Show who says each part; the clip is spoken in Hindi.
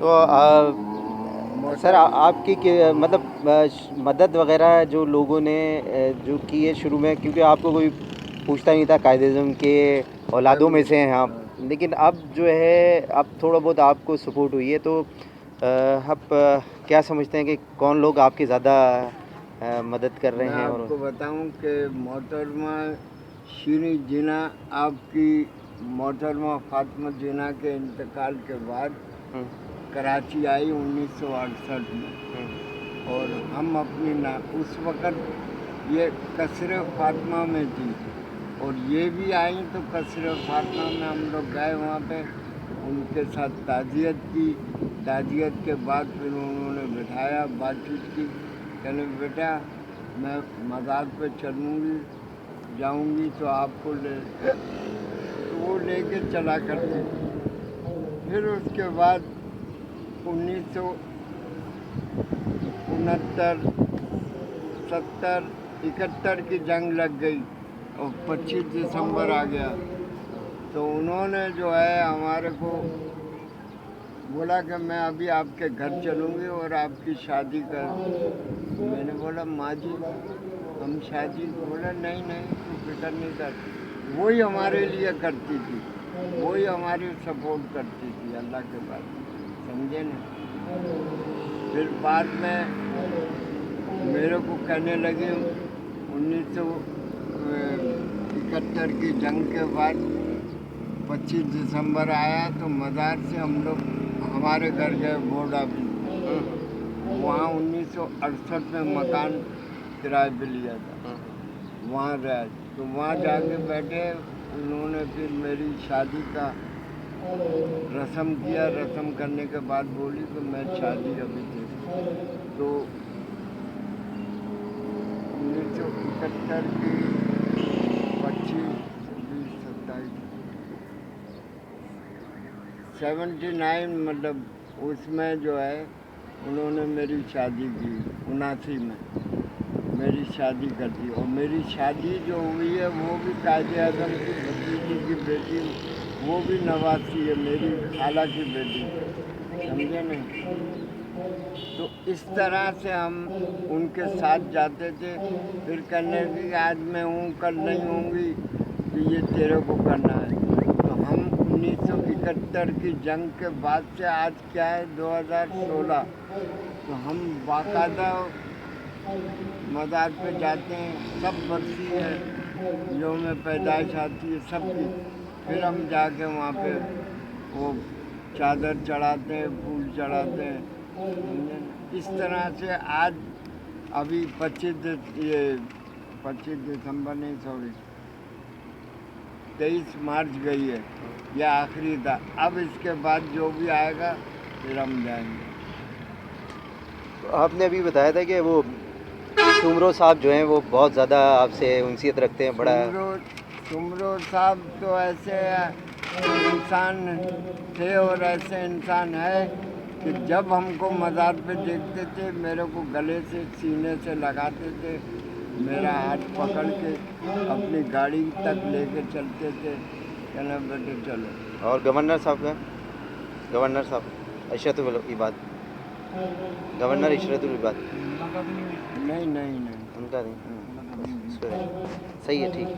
Speaker 1: तो सर आपकी मतलब मदद वगैरह जो लोगों ने जो की है शुरू में, क्योंकि आपको कोई पूछता नहीं था, कायदे के औलादों में से हैं आप, लेकिन अब जो है अब थोड़ा बहुत आपको सपोर्ट हुई है, तो आप क्या समझते हैं कि कौन लोग आपकी ज़्यादा मदद कर रहे
Speaker 2: मैं
Speaker 1: हैं? और
Speaker 2: आपको बताऊं कि मोहतरमा शीरी जिना, आपकी मोहतरमा फातिमा जिना के इंतकाल के बाद कराची आई 1968 में, और हम अपनी उस वक़्त ये कसर फातिमा में थी, और ये भी आई तो कसर फातिमा में हम लोग गए वहाँ पे, उनके साथ ताज़ियत की। ताज़ियत के बाद फिर उन्होंने बिठाया, बातचीत की, कहने बेटा मैं मज़ार पे चलूँगी, जाऊँगी तो आपको ले, तो वो लेके चला करती। फिर उसके बाद 1969, 70, 71 की जंग लग गई और 25 दिसंबर आ गया, तो उन्होंने जो है हमारे को बोला कि मैं अभी आपके घर चलूँगी और आपकी शादी कर। मैंने बोला माँ जी हम शादी, बोला नहीं नहीं तू फिक्र नहीं कर, वही हमारे लिए करती थी, वही हमारी सपोर्ट करती थी अल्लाह के बाद, समझे ना। फिर बाद में मेरे को कहने लगे 1971 की जंग के बाद 25 दिसंबर आया तो मज़ार से हम लोग हमारे घर गए बोर्ड ऑफिस, वहाँ 1968 में मकान किराए पे लिया था, वहाँ रहे, तो वहाँ जाके बैठे। उन्होंने फिर मेरी शादी का रस्म किया, रस्म करने के बाद बोली कि मैं शादी अभी थी, तो 1971 की 25, 26, 27, 79 मतलब उसमें जो है उन्होंने मेरी शादी की, 79 में मेरी शादी कर दी, और मेरी शादी जो हुई है वो भी कायदे आज़म की भतीजी की बेटी, वो भी नवासी है, मेरी खाला की बेटी, समझे नहीं। तो इस तरह से हम उनके साथ जाते थे। फिर कहने लगी आज मैं हूँ कल नहीं होंगी, कि ये तेरे को करना है। तो हम 1971 की जंग के बाद से आज क्या है 2016, तो हम बाकायदा मज़ार पे जाते हैं, सब बरसी है, जो में पैदाइश आती है सबकी, फिर हम जाके वहाँ पे वो चादर चढ़ाते हैं, फूल चढ़ाते हैं, समझे ना। इस तरह से आज अभी 25 दिसंबर नहीं, सॉरी 23 मार्च गई है, यह आखिरी था। अब इसके बाद जो भी आएगा फिर हम जाएंगे।
Speaker 1: तो आपने अभी बताया था कि वो सुमरो साहब जो हैं वो बहुत ज़्यादा आपसे उनसीयत रखते हैं, बड़ा
Speaker 2: सुमरो साहब तो ऐसे इंसान थे और ऐसे इंसान है कि जब हमको मज़ार पे देखते थे मेरे को गले से सीने से लगाते थे, मेरा हाथ पकड़ के अपनी गाड़ी तक लेके चलते थे, कहना बेटे चलो।
Speaker 1: और गवर्नर साहब का, गवर्नर साहब इशरतुल इबाद, गवर्नर इशरतुल इबाद,
Speaker 2: नहीं नहीं नहीं,
Speaker 1: उनका नहीं, सही है, ठीक है।